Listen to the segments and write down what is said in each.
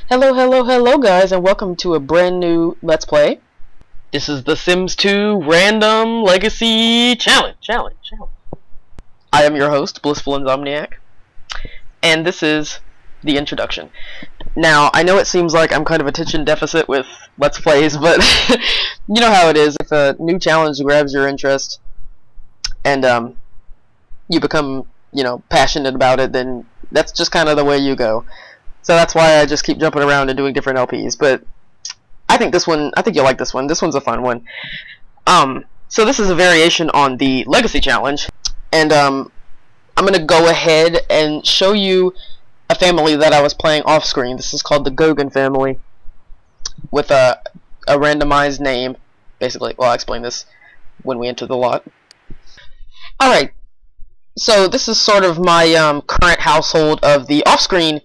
Hello, hello, hello guys, and welcome to a brand new Let's Play. This is the Sims 2 Random Legacy Challenge. I am your host, Blissful Insomniac, and this is the introduction. Now, I know it seems like I'm kind of attention deficit with Let's Plays, but you know how it is. If a new challenge grabs your interest, and you become, passionate about it, then that's just kind of the way you go. So that's why I just keep jumping around and doing different LPs. But I think you'll like this one. This one's a fun one. So this is a variation on the Legacy Challenge. And I'm going to go ahead and show you a family that I was playing off screen. This is called the Goguen family, with a randomized name. Basically, well, I'll explain this when we enter the lot. Alright, so this is sort of my current household of the off-screen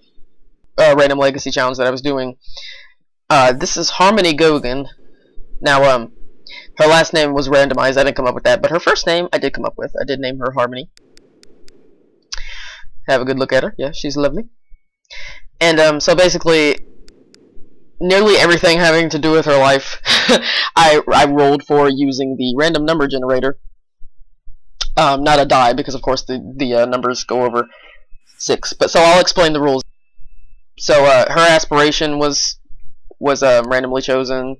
Random Legacy Challenge that I was doing. This is Harmony Goguen. Now, her last name was randomized. I didn't come up with that, but her first name I did come up with. I did name her Harmony. Have a good look at her. Yeah, she's lovely. And so basically, nearly everything having to do with her life, I rolled for using the random number generator. Not a die, because of course the numbers go over 6. But so I'll explain the rules. So her aspiration was randomly chosen,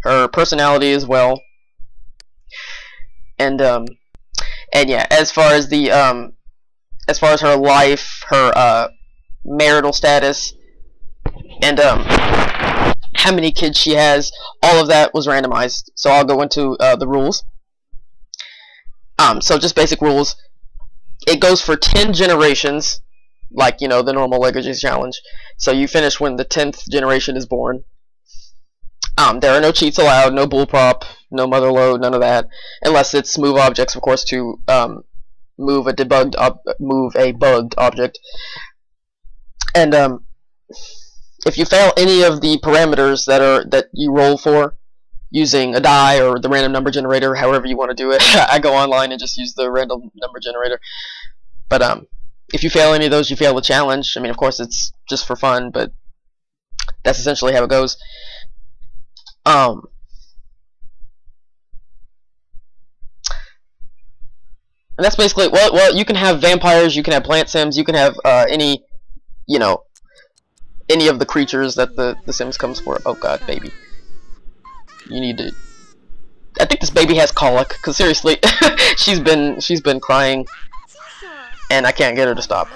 her personality as well, and yeah, as far as her life, her marital status, and how many kids she has, all of that was randomized. So I'll go into the rules. So just basic rules. It goes for 10 generations. Like, the normal Legacy Challenge. So you finish when the 10th generation is born. There are no cheats allowed, no bullprop, no mother load, none of that. Unless it's move objects, of course, to move a bugged object. And if you fail any of the parameters that you roll for, using a die or the random number generator, however you want to do it, I go online and just use the random number generator. But if you fail any of those, you fail the challenge. I mean, of course, it's just for fun, but that's essentially how it goes. And that's basically, well, you can have vampires, you can have plant sims, you can have any of the creatures that the Sims comes for. Oh God, baby, you need to. I think this baby has colic, because seriously, she's been crying. And I can't get her to stop.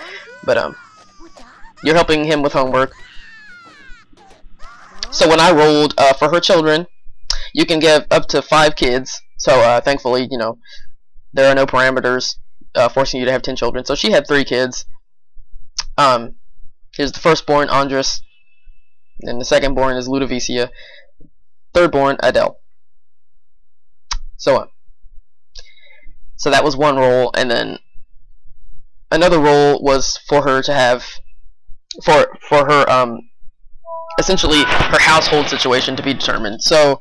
But you're helping him with homework. So when I rolled for her children, you can give up to 5 kids. So thankfully, there are no parameters forcing you to have 10 children. So she had 3 kids. Here's the firstborn, Andres, and the secondborn is Ludovicia. Thirdborn, Adele. So on. So that was one roll, and then another role was for her to have, for her essentially her household situation to be determined. So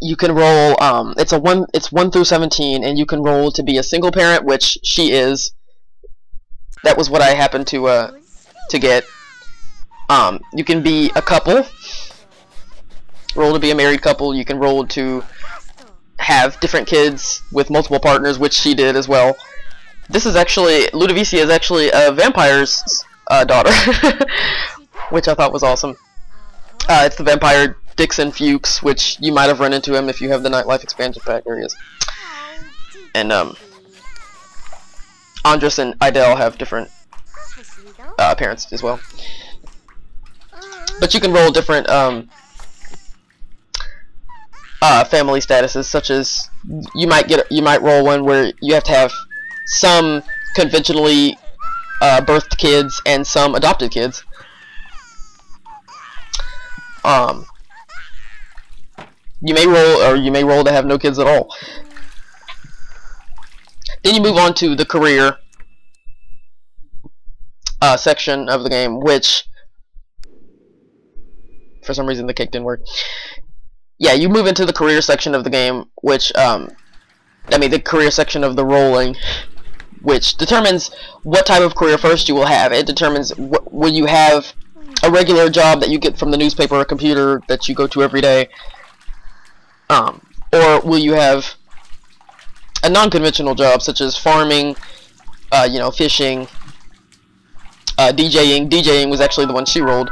you can roll, it's 1 through 17, and you can roll to be a single parent, which she is. That was what I happened to get. You can be a couple, roll to be a married couple. You can roll to have different kids with multiple partners, which she did as well. This is actually, Ludovicia is actually a vampire's daughter, which I thought was awesome. It's the vampire Dixon Fuchs, which you might have run into him if you have the Nightlife expansion pack areas. And Andres and Idel have different parents as well. But you can roll different family statuses, such as you might roll one where you have to have some conventionally birthed kids and some adopted kids. You may roll to have no kids at all. Then you move on to the career section of the game, which for some reason the cake didn't work. Yeah, you move into the career section of the game, which the career section of the rolling, which determines what type of career first you will have. It determines will you have a regular job that you get from the newspaper or computer that you go to every day? Or will you have a non-conventional job such as farming, you know, fishing, DJing. DJing was actually the one she rolled.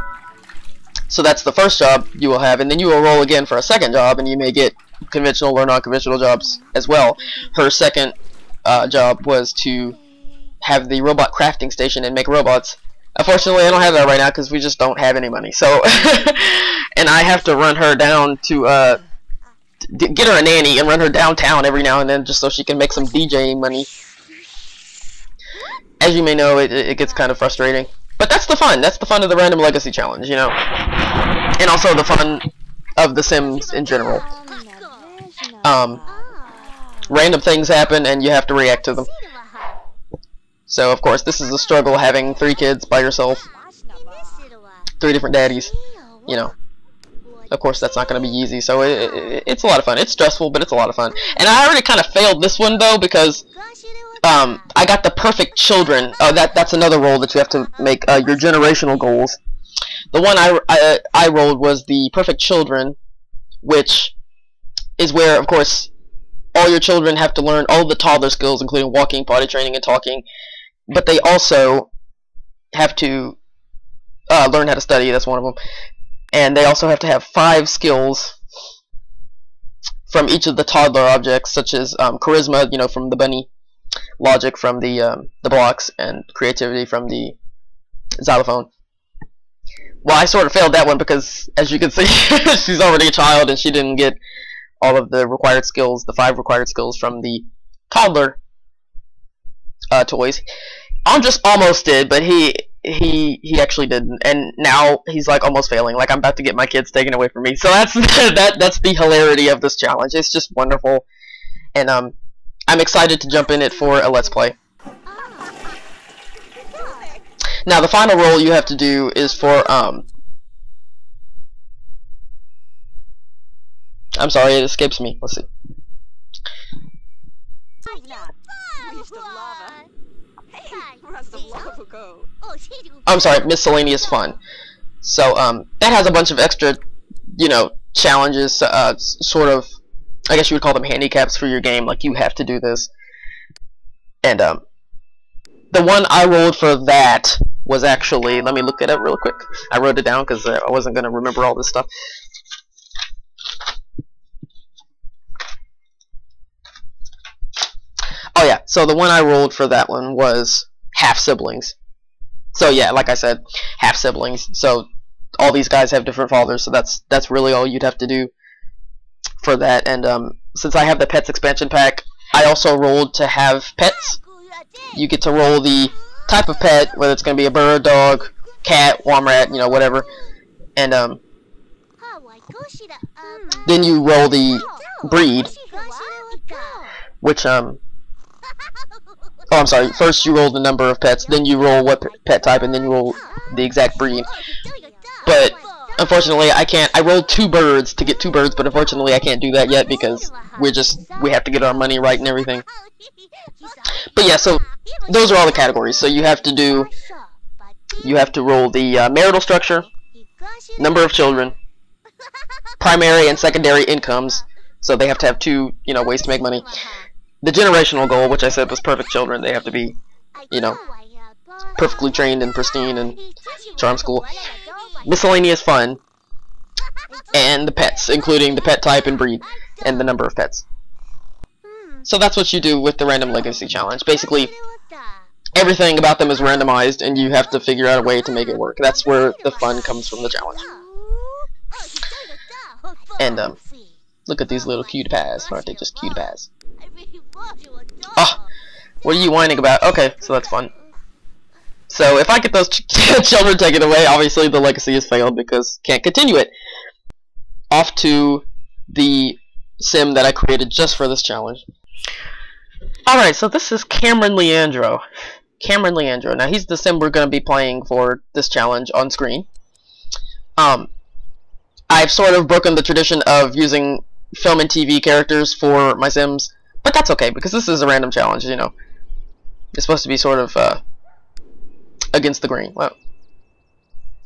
So that's the first job you will have, and then you will roll again for a second job, and you may get conventional or non-conventional jobs as well. Her second job was to have the robot crafting station and make robots. Unfortunately, I don't have that right now because we just don't have any money. So, and I have to run her down to get her a nanny and run her downtown every now and then just so she can make some DJing money. As you may know, it gets kind of frustrating. But that's the fun. That's the fun of the Random Legacy Challenge, you know. And also the fun of The Sims in general. Random things happen and you have to react to them. So, of course, this is a struggle having 3 kids by yourself. 3 different daddies, you know. Of course, that's not going to be easy, so it's a lot of fun. It's stressful, but it's a lot of fun. And I already kind of failed this one, though, because I got the perfect children. That's another role that you have to make, your generational goals. The one I rolled was the perfect children, which is where, of course, all your children have to learn all the toddler skills, including walking, potty training, and talking. But they also have to learn how to study. That's one of them. And they also have to have 5 skills from each of the toddler objects, such as charisma, you know, from the bunny, logic from the blocks, and creativity from the xylophone. Well, I sort of failed that one because, as you can see, she's already a child and she didn't get all of the required skills, the 5 required skills from the toddler toys. Andres almost did, but he actually didn't, and now he's like almost failing. Like I'm about to get my kids taken away from me. So that's that's the hilarity of this challenge. It's just wonderful, and I'm excited to jump in it for a let's play. Now the final role you have to do is for I'm sorry, it escapes me. Let's see. I'm sorry, miscellaneous fun. So that has a bunch of extra, you know, challenges, sort of, I guess you would call them handicaps for your game, like you have to do this. And the one I rolled for that was actually, let me look it up real quick. I wrote it down because I wasn't going to remember all this stuff. Oh yeah, so the one I rolled for that one was half siblings. So yeah, like I said, half siblings. So all these guys have different fathers, so that's really all you'd have to do for that. And since I have the pets expansion pack, I also rolled to have pets. You get to roll the type of pet, whether it's going to be a bird, dog, cat, womrat, you know, whatever. And then you roll the breed, which oh, I'm sorry. First you roll the number of pets, then you roll what pet type, and then you roll the exact breed. But unfortunately, I can't. I rolled 2 birds to get 2 birds, but unfortunately, I can't do that yet because we have to get our money right and everything. But yeah, so those are all the categories. So you have to roll the marital structure, number of children, primary and secondary incomes. So they have to have 2, you know, ways to make money. The generational goal, which I said was perfect children, they have to be, you know, perfectly trained and pristine and charm school. Miscellaneous fun, and the pets, including the pet type and breed, and the number of pets. So that's what you do with the Random Legacy Challenge. Basically, everything about them is randomized, and you have to figure out a way to make it work. That's where the fun comes from the challenge. And, look at these little cutie pies. Aren't they just cutie pies? Oh, what are you whining about? Okay, so that's fun. So if I get those children taken away, obviously the legacy has failed because can't continue it. Off to the sim that I created just for this challenge. Alright, so this is Cameron Leandro. Cameron Leandro. Now he's the sim we're going to be playing for this challenge on screen. I've sort of broken the tradition of using film and TV characters for my sims, but that's okay because this is a random challenge, you know. It's supposed to be sort of against the grain. Well,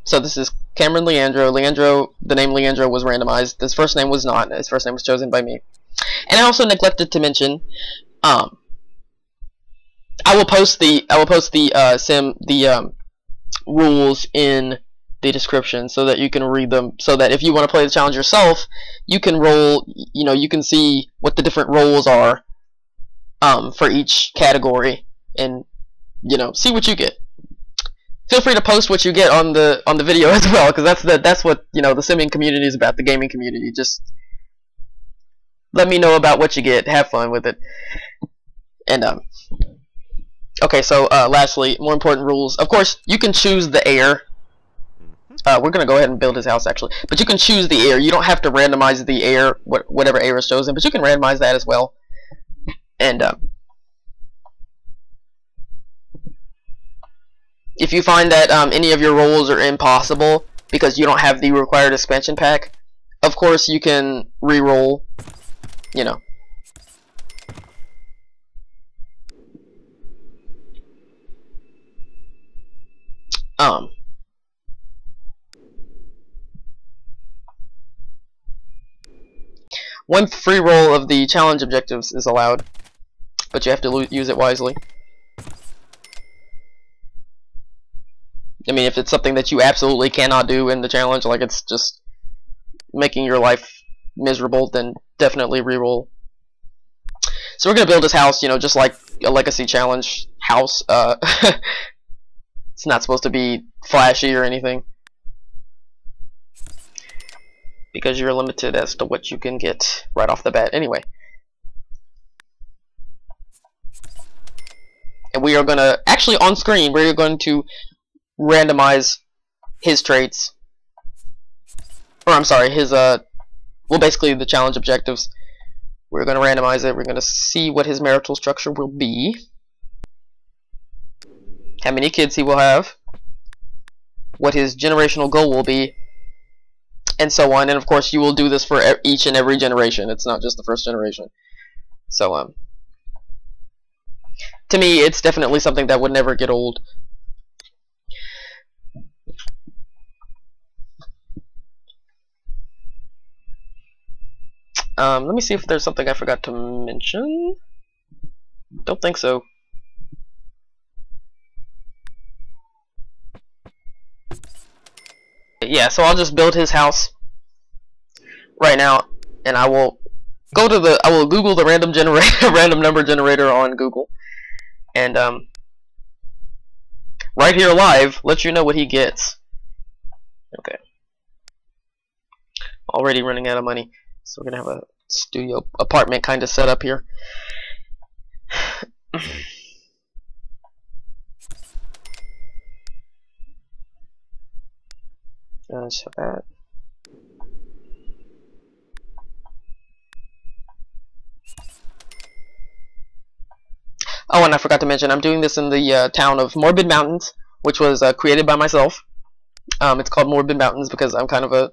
So this is Cameron Leandro. The name Leandro was randomized. His first name was not. His first name was chosen by me. And I also neglected to mention, I will post the rules in the description so that you can read them. So that if you want to play the challenge yourself, you can roll. You know, you can see what the different roles are, for each category, and see what you get. Feel free to post what you get on the video as well, because that's what the simming community is about, the gaming community. Just let me know about what you get. Have fun with it. And okay, so lastly, more important rules. Of course, you can choose the air. We're gonna go ahead and build his house actually, but you can choose the air. You don't have to randomize the air, whatever air is chosen, but you can randomize that as well. And if you find that any of your roles are impossible because you don't have the required expansion pack, of course you can re-roll, one free roll of the challenge objectives is allowed, but you have to use it wisely. I mean, if it's something that you absolutely cannot do in the challenge, like it's just making your life miserable, then definitely reroll. So we're gonna build this house, just like a legacy challenge house. It's not supposed to be flashy or anything, because you're limited as to what you can get right off the bat anyway. And we are gonna, actually on screen, we're going to randomize his traits, or I'm sorry, his well, basically the challenge objectives. We're going to randomize it. We're going to see what his marital structure will be, how many kids he will have, what his generational goal will be, and so on. And of course you will do this for each and every generation. It's not just the first generation. So to me, it's definitely something that would never get old. Let me see if there's something I forgot to mention. Don't think so. Yeah, so I'll just build his house right now, and I will go to I will Google the random number generator on Google, and right here live, let you know what he gets. Okay. Already running out of money. So we're gonna have a studio apartment kind of set up here. So that. Oh, and I forgot to mention, I'm doing this in the town of Morbid Mountains, which was created by myself. It's called Morbid Mountains because I'm a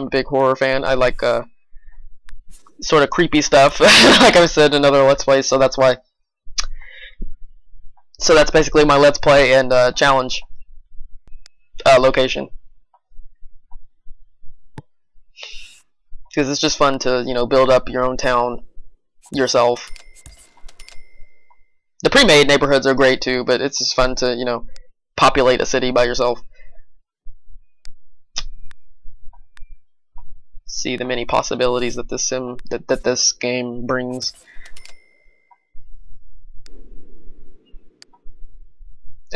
big horror fan. I like sort of creepy stuff, like I said in other Let's Plays, so that's why. So that's basically my Let's Play and challenge location. Because it's just fun to, build up your own town yourself. The pre-made neighborhoods are great too, but it's just fun to, populate a city by yourself. See the many possibilities that this game brings.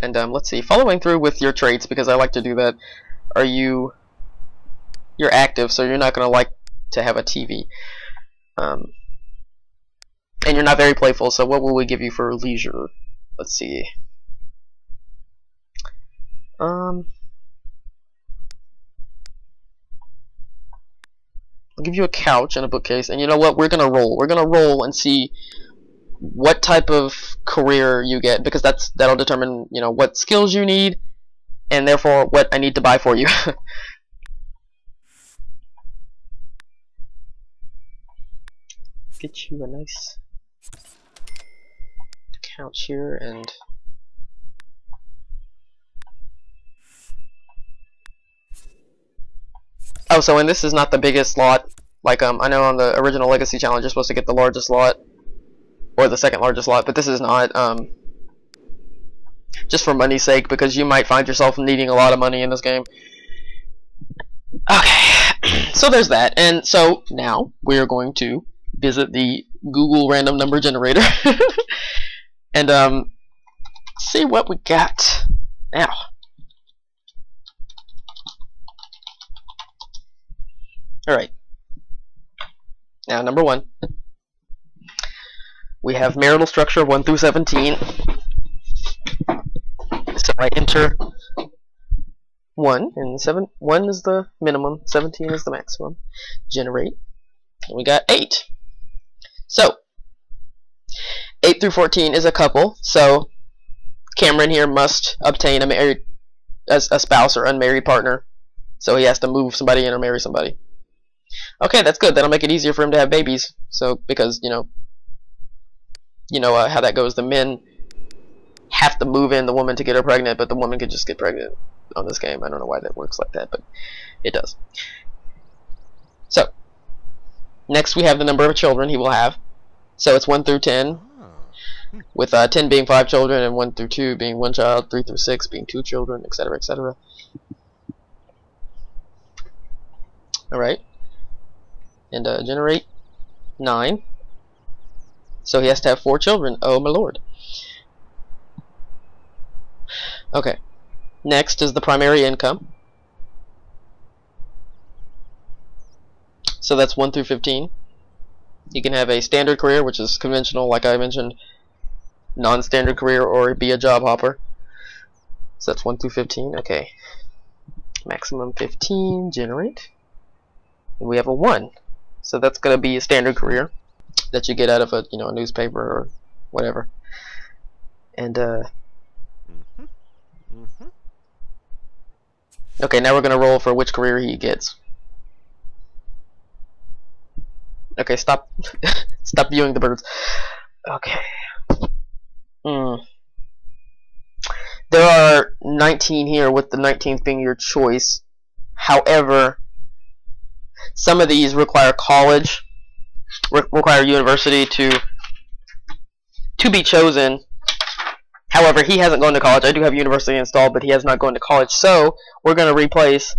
And let's see, following through with your traits, because I like to do that. You're active, so you're not gonna like to have a TV. And you're not very playful, so what will we give you for leisure? Let's see. I'll give you a couch and a bookcase, and you know what? We're gonna roll. We're gonna roll and see what type of career you get, because that'll determine, what skills you need, and therefore what I need to buy for you. Get you a nice couch here, and Oh, so and this is not the biggest lot. Like I know on the original Legacy Challenge you're supposed to get the largest lot or the second largest lot, but this is not. Just for money's sake, because you might find yourself needing a lot of money in this game. Okay, so there's that, and so now we're going to visit the Google random number generator and see what we got now. Alright, now number 1, we have marital structure 1 through 17. So I enter 1, and 1 is the minimum, 17 is the maximum. Generate, and we got 8. So 8 through 14 is a couple, so Cameron here must obtain a spouse or unmarried partner. So he has to move somebody in or marry somebody. Okay, that's good. That'll make it easier for him to have babies. So because you know how that goes. The men have to move in the woman to get her pregnant, but the woman could just get pregnant on this game. I don't know why that works like that, but it does. So next we have the number of children he will have. So it's 1 through 10, with 10 being 5 children, and 1 through 2 being 1 child, 3 through 6 being 2 children, etc., etc. Alright. And generate 9. So he has to have 4 children. Oh my lord. Okay. Next is the primary income. So that's 1 through 15. You can have a standard career, which is conventional, like I mentioned, non-standard career, or be a job hopper. So that's 1 through 15. Okay. Maximum 15. Generate. And we have a 1. So that's going to be a standard career that you get out of a newspaper or whatever. And okay, now we're going to roll for which career he gets. Okay, stop stop viewing the birds. Okay. There are 19 here, with the 19th being your choice. However, some of these require college, require university to be chosen. However, he hasn't gone to college. I do have university installed, but he has not gone to college. So we're going to replace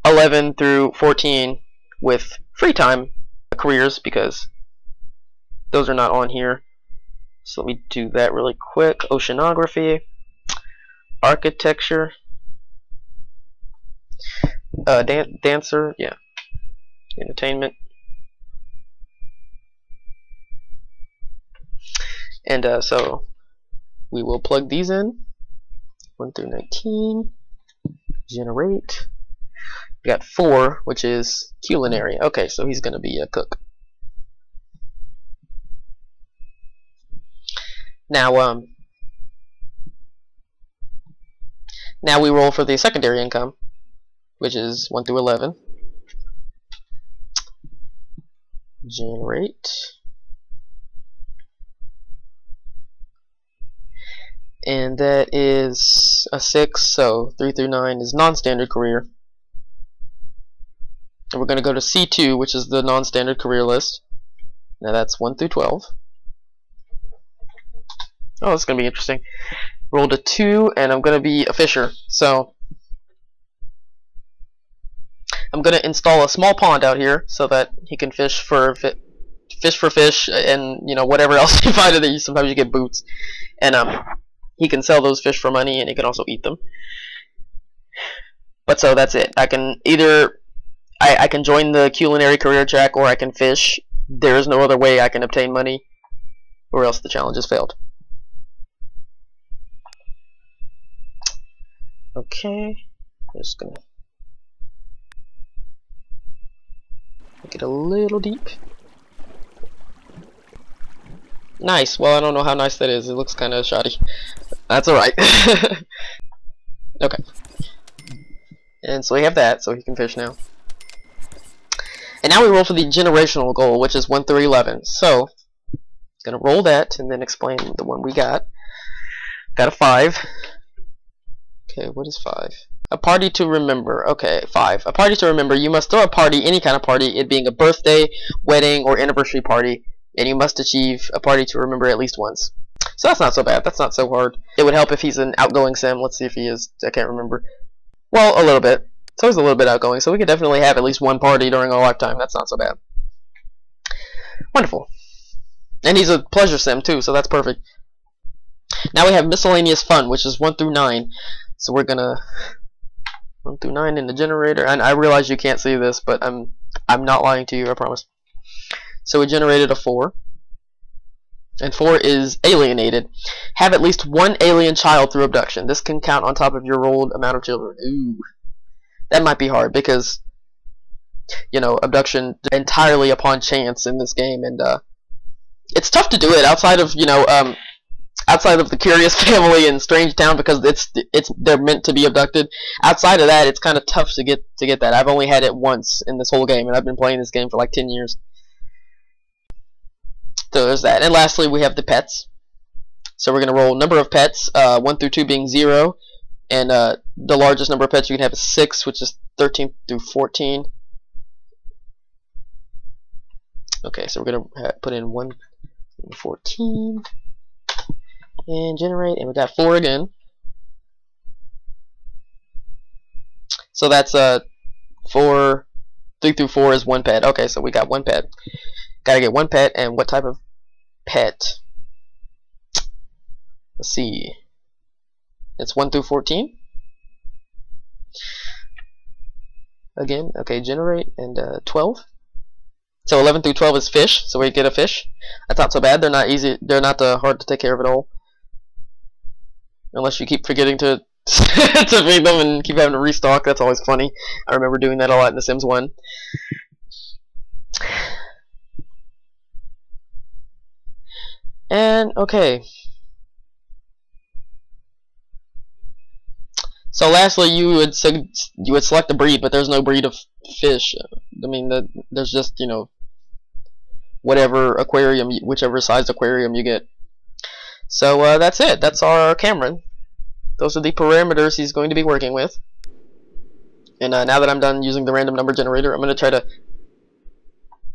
11 through 14 with free time careers, because those are not on here. So let me do that really quick. Oceanography, architecture, dancer, yeah, entertainment, and so we will plug these in. 1 through 19. Generate. We got 4, which is culinary. Okay, so he's going to be a cook. Now, now we roll for the secondary income, which is 1 through 11. Generate. And that is a 6, so 3 through 9 is non-standard career. And we're going to go to C2, which is the non-standard career list. Now that's 1 through 12. Oh, that's going to be interesting. Rolled a 2, and I'm going to be a fisher. So I'm going to install a small pond out here so that he can fish for fish, and whatever else you find in there. Sometimes you get boots, and he can sell those fish for money, and he can also eat them. But so that's it. I can either I can join the culinary career track, or I can fish. There is no other way I can obtain money, or else the challenge has failed. Okay, I'm just gonna make it a little deep. Nice. Well, I don't know how nice that is. It looks kind of shoddy. That's alright. Okay. And so we have that, so he can fish now. And now we roll for the generational goal, which is 1 through 11. So, I'm going to roll that and then explain the one we got. Got a 5. Okay, what is 5? A party to remember. Okay, 5. A party to remember. You must throw a party, any kind of party, it being a birthday, wedding, or anniversary party, and you must achieve a party to remember at least once. So that's not so bad. That's not so hard. It would help if he's an outgoing sim. Let's see if he is. I can't remember. Well, a little bit. So he's a little bit outgoing, so we could definitely have at least one party during our lifetime. That's not so bad. Wonderful. And he's a pleasure sim, too, so that's perfect. Now we have miscellaneous fun, which is 1 through 9. So we're gonna 1 through 9 in the generator, and I realize you can't see this, but I'm not lying to you, I promise. So we generated a 4, and 4 is alienated. Have at least one alien child through abduction. This can count on top of your rolled amount of children. Ooh, that might be hard because, you know, abduction entirely upon chance in this game, and it's tough to do it outside of, you know, outside of the Curious Family and Strange Town, because they're meant to be abducted. Outside of that, it's kind of tough to get that. I've only had it once in this whole game, and I've been playing this game for like 10 years. So there's that. And lastly, we have the pets. So we're gonna roll number of pets, 1 through 2 being 0, and the largest number of pets you can have is 6, which is 13 through 14. Okay, so we're gonna put in 1 through 14. And generate, and we got 4 again. So that's 4, 3 through 4 is 1 pet. Okay, so we got 1 pet. Gotta get 1 pet, and what type of pet? Let's see. It's 1 through 14. Again, okay, generate, and 12. So 11 through 12 is fish, so we get a fish. That's not so bad. They're not easy. They're not hard to take care of at all. Unless you keep forgetting to to feed them and keep having to restock. That's always funny. I remember doing that a lot in The Sims 1. And okay. So lastly, you would select a breed, but there's no breed of fish. I mean, there's just, you know, whatever aquarium, whichever sized aquarium you get. So that's it. That's our Cameron. Those are the parameters he's going to be working with. And now that I'm done using the random number generator, I'm going to try to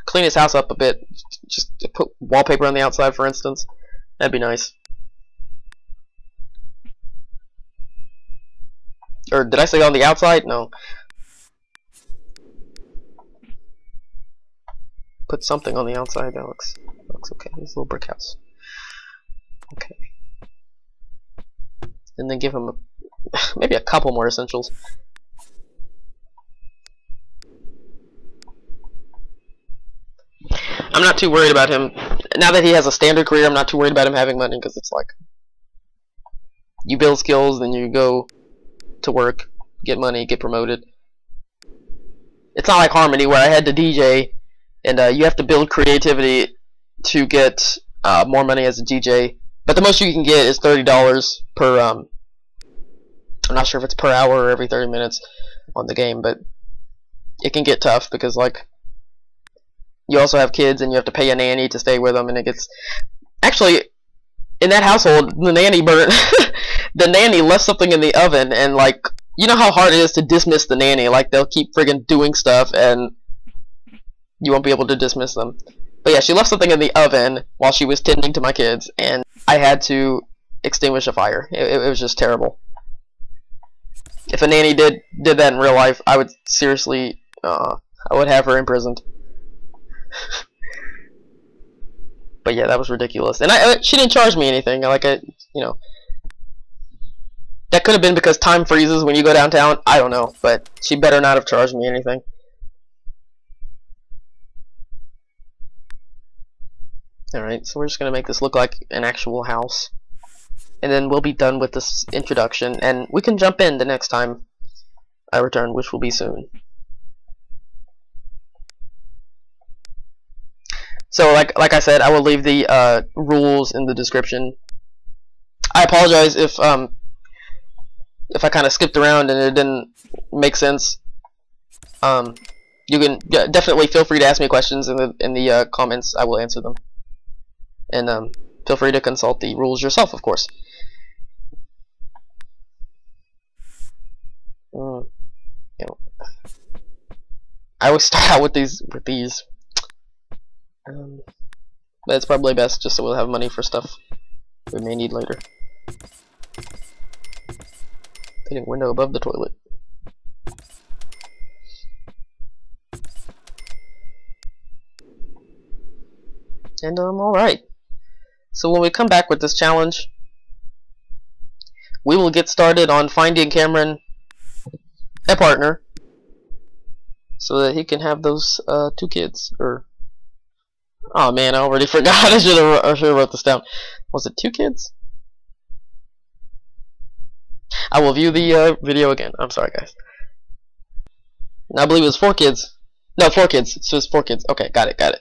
clean his house up a bit. Just to put wallpaper on the outside, for instance. That'd be nice. Or did I say on the outside? No. Put something on the outside. That looks okay. This little brick house. Okay. And then give him maybe a couple more essentials. I'm not too worried about him. Now that he has a standard career, I'm not too worried about him having money, because it's like, you build skills, then you go to work, get money, get promoted. It's not like Harmony, where I had to DJ, and you have to build creativity to get more money as a DJ. But the most you can get is $30 per, I'm not sure if it's per hour or every 30 minutes on the game, but it can get tough because, like, you also have kids and you have to pay a nanny to stay with them, and it gets... Actually, in that household, the nanny the nanny left something in the oven, and, like, you know how hard it is to dismiss the nanny? Like, they'll keep friggin' doing stuff, and you won't be able to dismiss them. But yeah, she left something in the oven while she was tending to my kids, and I had to extinguish a fire. It was just terrible. If a nanny did that in real life, I would seriously, I would have her imprisoned. But yeah, that was ridiculous. And she didn't charge me anything. Like, you know, that could have been because time freezes when you go downtown. I don't know, but she better not have charged me anything. Alright, so we're just going to make this look like an actual house. And then we'll be done with this introduction, and we can jump in the next time I return, which will be soon. So, like I said, I will leave the rules in the description. I apologize if I kind of skipped around and it didn't make sense. You can definitely feel free to ask me questions in the comments. I will answer them. And feel free to consult the rules yourself, of course. You know, I always start out with these. But it's probably best just so we'll have money for stuff we may need later. Fitting window above the toilet. And alright. So when we come back with this challenge, we will get started on finding Cameron a partner so that he can have those 2 kids. Or oh man, I already forgot. I should have wrote this down. Was it 2 kids? I will view the video again. I'm sorry, guys. I believe it was 4 kids. No, 4 kids. It's just 4 kids. Okay, got it.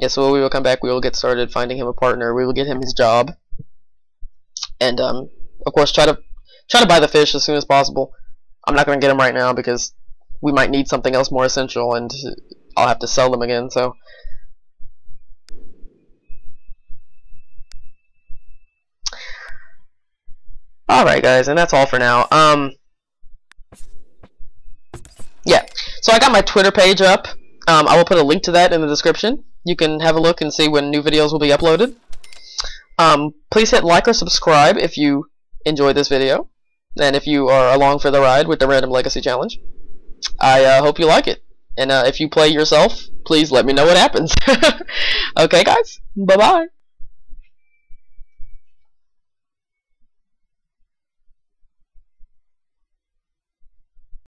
Yeah, so when we will come back, we will get started finding him a partner. We will get him his job, and of course, try to buy the fish as soon as possible. I'm not gonna get them right now because we might need something else more essential, and I'll have to sell them again. So, all right, guys, and that's all for now. Yeah, so I got my Twitter page up. I will put a link to that in the description. You can have a look and see when new videos will be uploaded. Please hit like or subscribe if you enjoyed this video, and if you are along for the ride with the Random Legacy Challenge. I hope you like it, and if you play yourself, please let me know what happens. Okay, guys, bye-bye.